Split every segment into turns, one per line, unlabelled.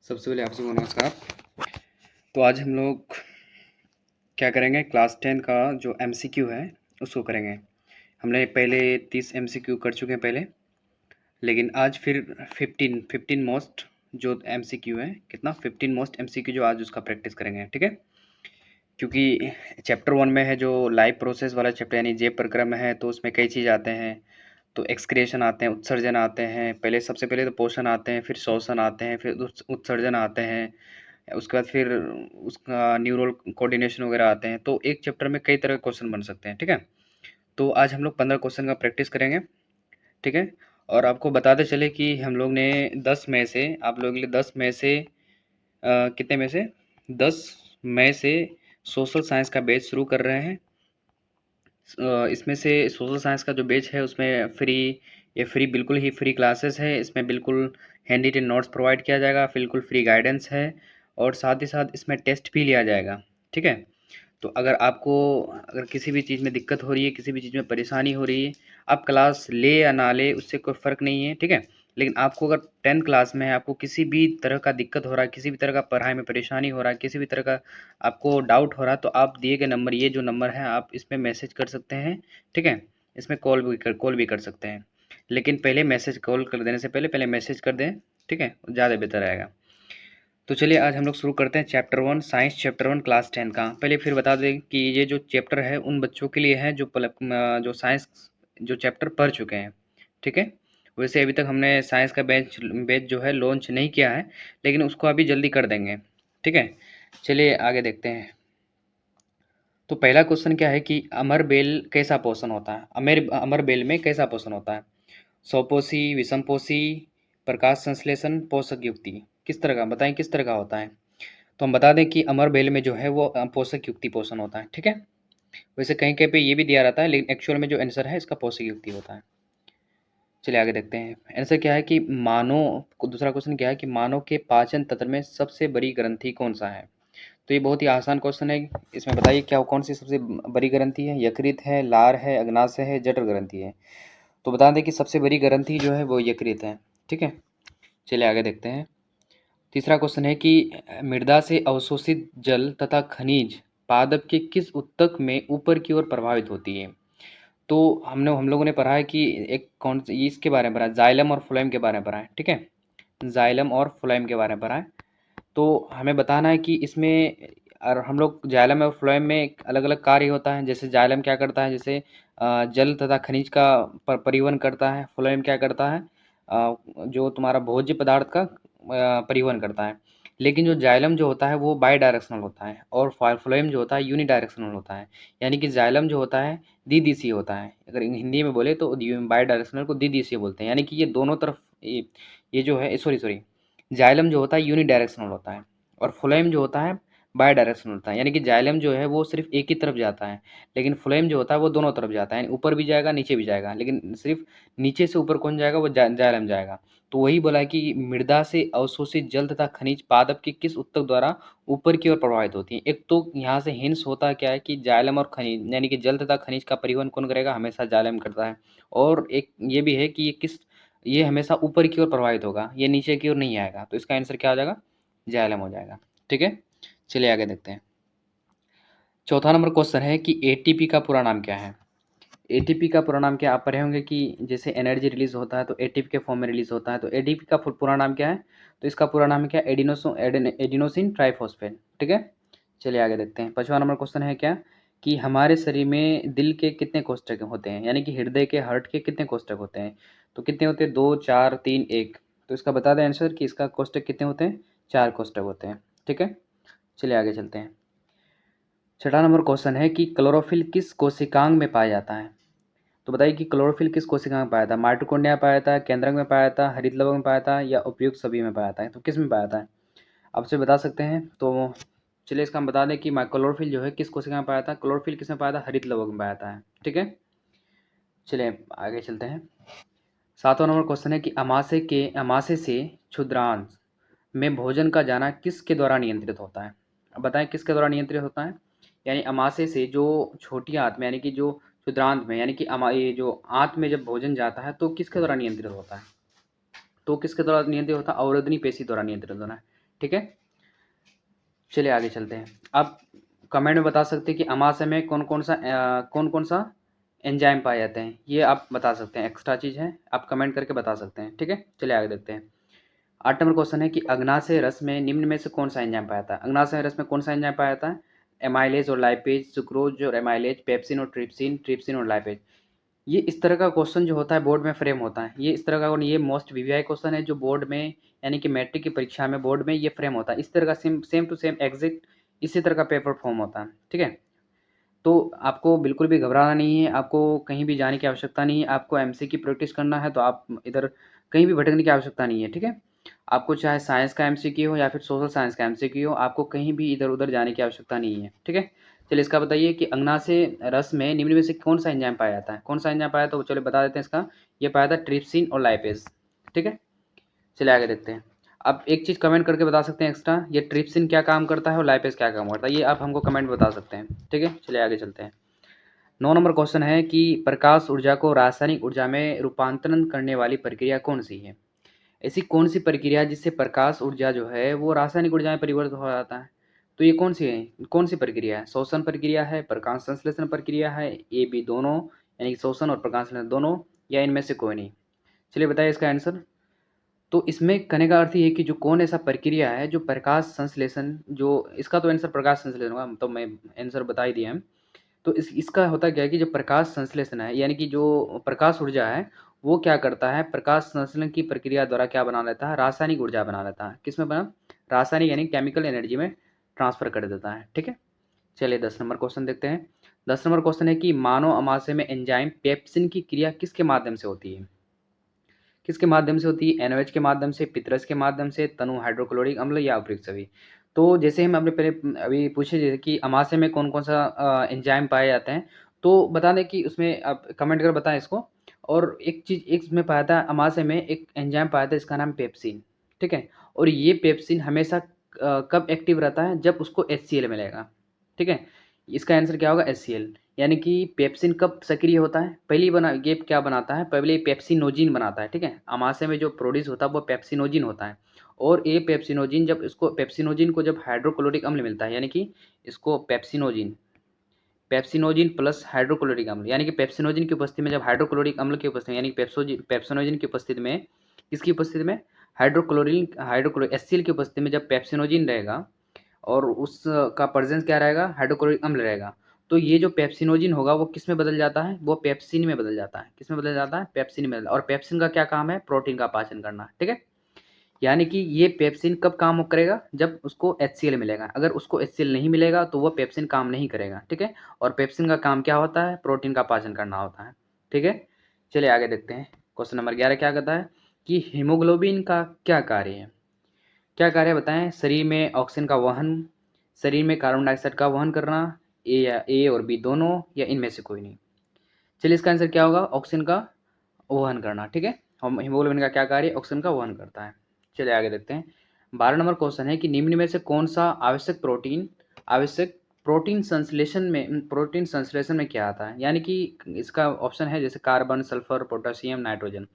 सबसे पहले आप सबको नमस्कार। तो आज हम लोग क्या करेंगे, क्लास 10 का जो एमसीक्यू है उसको करेंगे। हमने पहले 30 एमसीक्यू कर चुके हैं पहले, लेकिन आज फिर 15 मोस्ट जो एमसीक्यू है, कितना 15 मोस्ट एमसीक्यू जो आज उसका प्रैक्टिस करेंगे, ठीक है। क्योंकि चैप्टर 1 में है जो लाइव प्रोसेस वाला चैप्टर यानी जे प्रक्रम है, तो उसमें कई चीज़ आते हैं। तो एक्सक्रिएशन आते हैं, उत्सर्जन आते हैं, पहले सबसे पहले तो पोषण आते हैं, फिर शोषण आते हैं, फिर उत्सर्जन आते हैं, उसके बाद फिर उसका न्यूरल कोऑर्डिनेशन वगैरह आते हैं। तो एक चैप्टर में कई तरह के क्वेश्चन बन सकते हैं, ठीक है। तो आज हम लोग 15 क्वेश्चन का प्रैक्टिस करेंगे, ठीक है। और आपको बताते चले कि हम लोग ने 10 में से आप लोगों के लिए 10 में से कितने में से 10 मई से सोशल साइंस का बैच शुरू कर रहे हैं। इसमें से सोशल साइंस का जो बैच है उसमें फ्री बिल्कुल ही फ्री क्लासेस है। इसमें बिल्कुल हैंड रिटन नोट्स प्रोवाइड किया जाएगा, बिल्कुल फ्री गाइडेंस है, और साथ ही साथ इसमें टेस्ट भी लिया जाएगा, ठीक है। तो अगर किसी भी चीज़ में दिक्कत हो रही है, किसी भी चीज़ में परेशानी हो रही है, आप क्लास ले या ना ले उससे कोई फ़र्क नहीं है, ठीक है। लेकिन आपको अगर 10 क्लास में है, आपको किसी भी तरह का दिक्कत हो रहा है, किसी भी तरह का पढ़ाई में परेशानी हो रहा है, किसी भी तरह का आपको डाउट हो रहा है, तो आप दिए गए नंबर, ये जो नंबर है, आप इसमें मैसेज कर सकते हैं, ठीक है। इसमें कॉल भी कर सकते हैं, लेकिन पहले मैसेज कॉल कर देने से पहले मैसेज कर दें, ठीक है, ज़्यादा बेहतर रहेगा। तो चलिए आज हम लोग शुरू करते हैं चैप्टर 1 साइंस, चैप्टर 1 क्लास 10 का। पहले फिर बता दें कि ये जो चैप्टर है उन बच्चों के लिए है जो साइंस जो चैप्टर पढ़ चुके हैं, ठीक है। वैसे अभी तक हमने साइंस का बैच बैच जो है लॉन्च नहीं किया है, लेकिन उसको अभी जल्दी कर देंगे, ठीक है। चलिए आगे देखते हैं। तो पहला क्वेश्चन क्या है कि अमर बेल कैसा पोषण होता है। अमर बेल में कैसा पोषण होता है। स्वपोषी, विषमपोषी, प्रकाश संश्लेषण, पोषक युक्ति, किस तरह का बताएं, किस तरह का होता है। तो हम बता दें कि अमर बेल में जो है वो पोषक युक्ति पोषण होता है, ठीक है। वैसे कहीं कहीं पे ये भी दिया रहता है, लेकिन एक्चुअल में जो आंसर है इसका पोषक युक्ति होता है। चलिए आगे देखते हैं। आंसर क्या है कि दूसरा क्वेश्चन क्या है कि मानव के पाचन तंत्र में सबसे बड़ी ग्रंथि कौन सा है। तो ये बहुत ही आसान क्वेश्चन है। इसमें बताइए क्या कौन सी सबसे बड़ी ग्रंथि है। यकृत है, लार है, अग्नाशय है, जठर ग्रंथि है। तो बता दें कि सबसे बड़ी ग्रंथि जो है वो यकृत है, ठीक है। चलिए आगे देखते हैं। तीसरा क्वेश्चन है कि मृदा से अवशोषित जल तथा खनिज पादप के किस ऊतक में ऊपर की ओर प्रभावित होती है। तो हम लोगों ने पढ़ा है कि एक कौन इसके बारे में पढ़ा है, जाइलम और फ्लोएम के बारे में पढ़ा है, ठीक है। जाइलम और फ्लोएम के बारे में पढ़ा है। तो हमें बताना है कि इसमें और हम लोग जाइलम और फ्लोएम में अलग अलग कार्य होता है। जैसे जाइलम क्या करता है, जैसे जल तथा खनिज का परिवहन करता है। फ्लोएम क्या करता है, जो तुम्हारा भोज्य पदार्थ का परिवहन करता है। लेकिन जो जाइलम जो होता है वो बाई डायरेक्शनल होता है, और फ्लोएम जो होता है यूनी डायरेक्शनल होता है। यानी कि जाइलम जो होता है द्विदिशीय होता है। अगर हिंदी में बोले तो बाई डायरेक्शनल को द्विदिशीय बोलते हैं, यानी कि ये दोनों तरफ ये जो है सॉरी जाइलम जो होता है यूनी डायरेक्शनल होता है, और फ्लोएम जो होता है बाई डायरेक्शनल होता है। यानी कि जाइलम जो है वो सिर्फ एक ही तरफ जाता है, लेकिन फ्लोएम जो होता है वो दोनों तरफ जाता है, यानी ऊपर भी जाएगा नीचे भी जाएगा, लेकिन सिर्फ नीचे से ऊपर कौन जाएगा, वो जाइलम जाएगा। तो वही बोला है कि मृदा से अवशोषित जल तथा खनिज पादप के किस ऊतक द्वारा ऊपर की ओर प्रभावित होती है। एक तो यहाँ से हिंस होता है क्या है कि जाइलम और खनिज यानी कि जल तथा खनिज का परिवहन कौन करेगा, हमेशा जाइलम करता है। और एक ये भी है कि ये हमेशा ऊपर की ओर प्रभावित होगा, ये नीचे की ओर नहीं आएगा। तो इसका आंसर क्या हो जाएगा, जाइलम हो जाएगा, ठीक है। चलिए आगे देखते हैं। चौथा नंबर क्वेश्चन है कि एटीपी का पूरा नाम क्या है। एटीपी का पूरा नाम क्या, आप पढ़े होंगे कि जैसे एनर्जी रिलीज होता है तो एटीपी के फॉर्म में रिलीज होता है। तो एटीपी का पूरा नाम क्या है, तो इसका पूरा नाम है क्या, एडिनोसिन ट्राइफॉस्फेट, ठीक है। चलिए आगे देखते हैं। पांचवा नंबर क्वेश्चन है क्या कि हमारे शरीर में दिल के कितने कोष्ठक होते हैं, यानी कि हृदय के हार्ट के कितने कोष्ठक होते हैं। तो कितने होते हैं, 2, 4, 3, 1। तो इसका बता दें आंसर कि इसका कोष्ठक कितने होते हैं, 4 कोष्ठक होते हैं, ठीक है। चलिए आगे चलते हैं। छठा नंबर क्वेश्चन है कि क्लोरोफिल किस कोशिकांग में पाया जाता है। तो बताइए कि क्लोरोफिल किस कोशिका में पाया था। माइटोकॉन्ड्रिया में पाया था, केंद्रक में पाया था, हरित लवक में पाया था, या उपयुक्त सभी में पाया था। तो किस में पाया था, आपसे बता सकते हैं। तो चलिए इसका हम बता दें कि क्लोरोफिल जो है किस कोशिका में पाया था। क्लोरोफिल किस में पाया था, हरित लवक में पाया था, ठीक है। चलिए आगे चलते हैं। सातवां नंबर क्वेश्चन है कि अमाशय से क्षुद्रांश में भोजन का जाना किसके द्वारा नियंत्रित होता है। अब बताएं किसके द्वारा नियंत्रित होता है। यानी अमाशय से जो छोटी आंत में, यानी कि जो क्षुद्रांत में, यानी कि ये जो आंत में जब भोजन जाता है तो किसके द्वारा नियंत्रित होता है। तो किसके द्वारा नियंत्रित होता है, अवरोधनी पेशी द्वारा नियंत्रित होता है, ठीक है, चलिए आगे चलते हैं। आप कमेंट में बता सकते हैं कि अमाशय में कौन कौन सा एंजाइम पाए जाते हैं, ये आप बता सकते हैं, एक्स्ट्रा चीज़ है, आप कमेंट करके बता सकते हैं। ठीक है, चलिए आगे देखते हैं। 8 नंबर क्वेश्चन है कि अग्नाशय रस में निम्न में से कौन सा एंजाइम पाया जाता है। अग्नाशय रस में कौन सा एंजाइम पाया जाता है? एमाइलेज और लाइपेज, सुक्रोज और एमाइलेज, पेप्सिन और ट्रिप्सिन, ट्रिप्सिन और लाइपेज। ये इस तरह का क्वेश्चन जो होता है बोर्ड में फ्रेम होता है, ये इस तरह का, ये मोस्ट वीवीआई क्वेश्चन है जो बोर्ड में, यानी कि मैट्रिक की परीक्षा में बोर्ड में ये फ्रेम होता है। इस तरह का सेम टू सेम एग्जैक्ट इसी तरह का पेपर फॉर्म होता है। ठीक है, तो आपको बिल्कुल भी घबराना नहीं है, आपको कहीं भी जाने की आवश्यकता नहीं है, आपको एमसी की प्रैक्टिस करना है, तो आप इधर कहीं भी भटकने की आवश्यकता नहीं है। ठीक है, आपको चाहे साइंस का एमसीक्यू हो या फिर सोशल साइंस का एमसीक्यू हो, आपको कहीं भी इधर उधर जाने की आवश्यकता नहीं है। ठीक है, चलिए इसका बताइए कि अग्नाशय रस में निम्न में से कौन सा एंजाइम पाया जाता है। कौन सा एंजाइम पाया, तो चलो बता देते हैं इसका। ये पाया था ट्रिप्सिन और लाइपेज। ठीक है, चलिए आगे देखते हैं। अब एक चीज़ कमेंट करके बता सकते हैं एक्स्ट्रा, ये ट्रिप्सिन क्या काम करता है और लाइपेज क्या काम करता है, ये आप हमको कमेंट बता सकते हैं। ठीक है, चलिए आगे चलते हैं। 9 नंबर क्वेश्चन है कि प्रकाश ऊर्जा को रासायनिक ऊर्जा में रूपांतरण करने वाली प्रक्रिया कौन सी है। ऐसी कौन सी प्रक्रिया जिससे प्रकाश ऊर्जा जो है वो रासायनिक ऊर्जा में परिवर्तित हो जाता है। तो ये कौन सी है, कौन सी प्रक्रिया है? शोषण प्रक्रिया है, प्रकाश संश्लेषण प्रक्रिया है, ए बी दोनों, यानी कि शोषण और प्रकाश संश्लेषण दोनों, या इनमें से कोई नहीं। चलिए बताइए इसका आंसर। तो इसमें कहने का अर्थ ये है कि जो कौन ऐसा प्रक्रिया है जो प्रकाश संश्लेषण, जो इसका तो आंसर प्रकाश संश्लेषण होगा, तो मैं आंसर बता ही दिया है। तो इसका होता क्या है कि जो प्रकाश संश्लेषण है, यानी कि जो प्रकाश ऊर्जा है, वो क्या करता है, प्रकाश संश्लेषण की प्रक्रिया द्वारा क्या बना लेता है, रासायनिक ऊर्जा बना लेता है। किसमें बना? रासायनिक, यानी केमिकल एनर्जी में ट्रांसफर कर देता है। ठीक है, चलिए 10 नंबर क्वेश्चन देखते हैं। 10 नंबर क्वेश्चन है कि मानव अमाशय में एंजाइम पेप्सिन की क्रिया किसके माध्यम से होती है। किसके माध्यम से होती है? एनओएच के माध्यम से, पितरस के माध्यम से, तनु हाइड्रोक्लोरिक अम्ल, या उपयुक्त सभी। तो जैसे हम अपने पहले अभी पूछे जैसे कि अमाशय में कौन कौन सा एंजाइम पाए जाते हैं, तो बता दें कि उसमें आप कमेंट कर बताएं इसको। और एक चीज़, एक इसमें पाया था अमाशय में एक एंजाइम पाया था, इसका नाम पेप्सिन। ठीक है, और ये पेप्सिन हमेशा कब एक्टिव रहता है? जब उसको HCl मिलेगा। ठीक है, इसका आंसर क्या होगा? HCl। यानी कि पेप्सिन कब सक्रिय होता है? पहली बना ये क्या बनाता है, पहले पेप्सिनोजिन बनाता है। ठीक है, अमाशय में जो प्रोड्यूस होता है वो पेप्सिनोजिन होता है। और ये पेप्सिनोजिन जब इसको, पेप्सिनोजिन को जब हाइड्रोक्लोरिक अम्ल मिलता है, यानी कि इसको पेप्सिनोजिन, पेप्सिनोजिन प्लस हाइड्रोक्लोरिक अम्ल, यानी कि पेप्सिनोजिन की उपस्थिति में जब हाइड्रोक्लोरिक अम्ल की उपस्थिति में, यानी कि पेप्सिनोजिन की उपस्थिति में, किसकी उपस्थिति में? हाइड्रोक्लोरिक HCl की उपस्थिति में जब पेप्सिनोजिन रहेगा और उसका प्रेजेंस क्या रहेगा? हाइड्रोक्लोरिक अम्ल रहेगा। तो ये जो पेप्सिनोजिन होगा वो किस में बदल जाता है? वो पेप्सिन में बदल जाता है। किस में बदल जाता है? पेप्सिन में। और पेप्सिन का क्या काम है? प्रोटीन का पाचन करना। ठीक है, यानी कि ये पेप्सिन कब काम करेगा? जब उसको HCl मिलेगा। अगर उसको HCl नहीं मिलेगा तो वो पेप्सिन काम नहीं करेगा। ठीक है, और पेप्सिन का काम क्या होता है? प्रोटीन का पाचन करना होता है। ठीक है, चलिए आगे देखते हैं। क्वेश्चन नंबर 11 क्या कहता है कि हीमोग्लोबिन का क्या कार्य है। क्या कार्य है बताएं? शरीर में ऑक्सीजन का वहन, शरीर में कार्बन डाइऑक्साइड का वहन करना, ए और बी दोनों, या इनमें से कोई नहीं। चलिए इसका आंसर क्या होगा? ऑक्सीजन का वहन करना। ठीक है, हम हीमोग्लोबिन का क्या कार्य? ऑक्सीजन का वहन करता है। चलिए आगे देखते हैं। 12 नंबर क्वेश्चन है कि निम्न में से कौन सा आवश्यक प्रोटीन संश्लेषण में क्या आता है। यानी कि इसका ऑप्शन है जैसे कार्बन, सल्फर, पोटेशियम, नाइट्रोजन।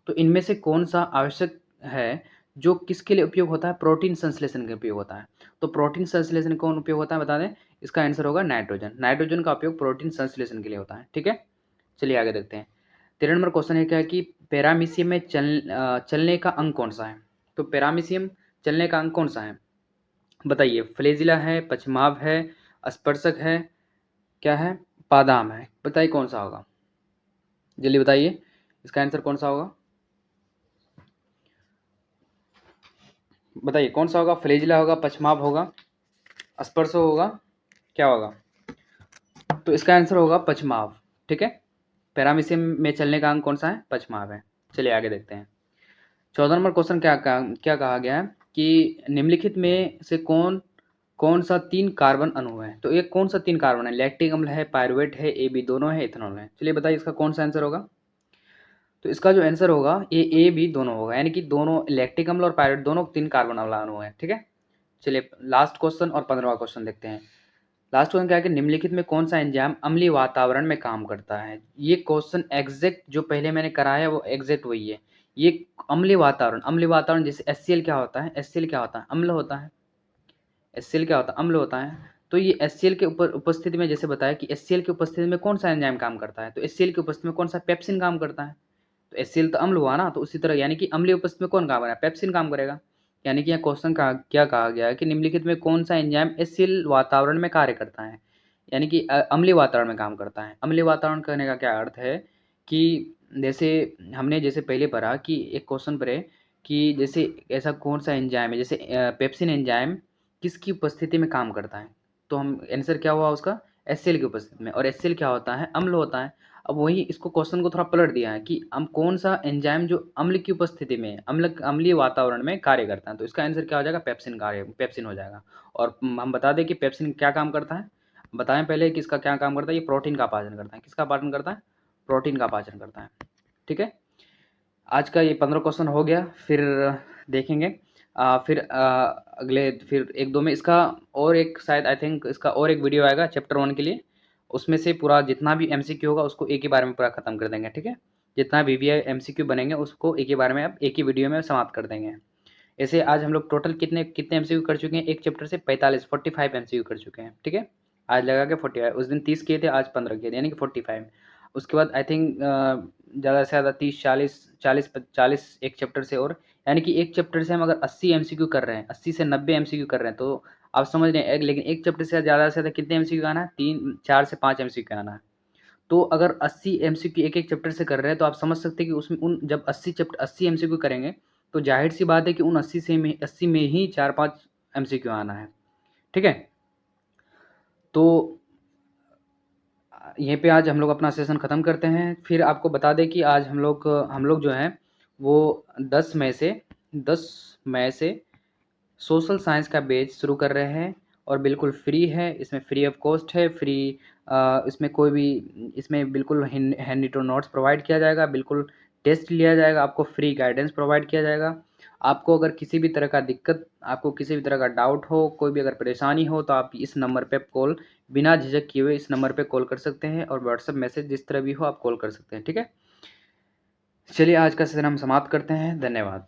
तो इनमें से कौन सा आवश्यक है जो किसके लिए उपयोग होता है? प्रोटीन संश्लेषण के उपयोग होता है। तो प्रोटीन संश्लेषण कौन उपयोग होता है बता दें? इसका आंसर होगा नाइट्रोजन। नाइट्रोजन का उपयोग प्रोटीन संश्लेषण के लिए होता है। ठीक है, चलिए आगे देखते हैं। 13 नंबर क्वेश्चन है क्या कि पैरामीशियम में चलने का अंग कौन सा है। तो पैरामीशियम चलने का अंग कौन सा है बताइए? फ्लैजिला है, पछमाव है, स्पर्शक है, क्या है, पादाम है। बताइए कौन सा होगा, जल्दी बताइए इसका आंसर कौन सा होगा। बताइए कौन सा होगा? फ्लैजिला होगा, पछमाव होगा, स्पर्श होगा, क्या होगा? तो इसका आंसर होगा पछमाव। ठीक है, पैरामीशियम में चलने का अंग कौन सा है? पछमाव है। चलिए आगे देखते हैं। 14 नंबर क्वेश्चन क्या कहा गया है कि निम्नलिखित में से कौन कौन सा 3 कार्बन अणु है। तो ये कौन सा 3 कार्बन है? लैक्टिक अम्ल है, पायरुवेट है, ए बी दोनों है, इथेनॉल है। चलिए बताइए इसका कौन सा आंसर होगा। तो इसका जो आंसर होगा ये ए बी दोनों होगा, यानी कि दोनों लैक्टिक अम्ल और पायरुवेट दोनों 3 कार्बन वाला अणु है। ठीक है, चलिए लास्ट क्वेश्चन और 15वां क्वेश्चन देखते हैं। लास्ट क्वेश्चन क्या है कि निम्नलिखित में कौन सा एंजाइम अम्लीय वातावरण में काम करता है। ये क्वेश्चन एग्जैक्ट जो पहले मैंने कराया है वो एग्जैक्ट वही है। ये अम्लीय वातावरण जैसे HCl क्या होता है, HCl क्या होता है, अम्ल होता है। HCl क्या होता है, अम्ल होता है। तो ये HCl के ऊपर उपस्थिति में जैसे बताया कि HCl की उपस्थिति में कौन सा एंजाइम काम करता है, तो HCl की उपस्थिति में कौन सा, पेप्सिन काम करता है। तो HCl तो अम्ल हुआ ना, तो उसी तरह यानी कि अम्लीय उपस्थिति में कौन काम करेगा, पेप्सिन काम करेगा। यानी कि यहाँ क्वेश्चन का क्या कहा गया है कि निम्नलिखित में कौन सा एंजाइम HCl वातावरण में कार्य करता है, यानी कि अम्लीय वातावरण में काम करता है। अम्लीय वातावरण करने का क्या अर्थ है कि जैसे हमने जैसे पहले पढ़ा कि एक क्वेश्चन पर है कि जैसे ऐसा कौन सा एंजाइम है, जैसे पेप्सिन एंजाइम किसकी उपस्थिति में काम करता है, तो हम आंसर क्या हुआ उसका, HCl की उपस्थिति में। और HCl क्या होता है, अम्ल होता है। अब वही इसको क्वेश्चन को थोड़ा पलट दिया है कि हम कौन सा एंजाइम जो अम्ल की उपस्थिति में अम्लीय वातावरण में कार्य करता है, तो इसका आंसर क्या हो जाएगा, पेप्सिन हो जाएगा। और हम बता दें कि पेप्सिन क्या काम करता है, बताएं पहले कि इसका क्या काम करता है। ये प्रोटीन का पाचन करता है। किसका पाचन करता है, प्रोटीन का पाचन करता है। ठीक है, आज का ये 15 क्वेश्चन हो गया। फिर देखेंगे फिर अगले फिर एक दो में इसका और एक शायद आई थिंक इसका और एक वीडियो आएगा चैप्टर 1 के लिए। उसमें से पूरा जितना भी MCQ होगा उसको एक ही बार में पूरा खत्म कर देंगे। ठीक है, जितना VVI MCQ बनेंगे उसको एक ही बार में अब एक ही वीडियो में समाप्त कर देंगे। ऐसे आज हम लोग टोटल कितने कितने MCQ कर चुके हैं, एक चैप्टर से 45 MCQ कर चुके हैं। ठीक है, आज लगा के 45, उस दिन 30 किए थे, आज 15 किए थे, यानी कि 45। उसके बाद आई थिंक ज़्यादा से ज़्यादा 30 40 एक चैप्टर से, और यानी कि एक चैप्टर से हम अगर 80 MCQ कर रहे हैं, 80 से 90 MCQ कर रहे हैं, तो आप समझ रहे हैं लेकिन एक चैप्टर से ज़्यादा कितने MCQ आना है, 4 से 5 MCQ आना है। तो अगर 80 MCQ एक एक चैप्टर से कर रहे हैं, तो आप समझ सकते हैं कि उसमें उन जब 80 MCQ करेंगे तो जाहिर सी बात है कि उन 80 में ही 4-5 MCQ आना है। ठीक है, तो यहीं पे आज हम लोग अपना सेशन ख़त्म करते हैं। फिर आपको बता दें कि आज हम लोग जो हैं वो 10 मई से सोशल साइंस का बैच शुरू कर रहे हैं, और बिल्कुल फ्री है। इसमें फ्री ऑफ कॉस्ट है, फ्री इसमें कोई भी इसमें बिल्कुल हैंडी टू नोट्स प्रोवाइड किया जाएगा, बिल्कुल टेस्ट लिया जाएगा, आपको फ्री गाइडेंस प्रोवाइड किया जाएगा। आपको अगर किसी भी तरह का दिक्कत, आपको किसी भी तरह का डाउट हो, कोई भी अगर परेशानी हो, तो आप इस नंबर पे कॉल बिना झिझक किए हुए इस नंबर पे कॉल कर सकते हैं, और व्हाट्सएप मैसेज जिस तरह भी हो आप कॉल कर सकते हैं। ठीक है, चलिए आज का सेशन हम समाप्त करते हैं। धन्यवाद।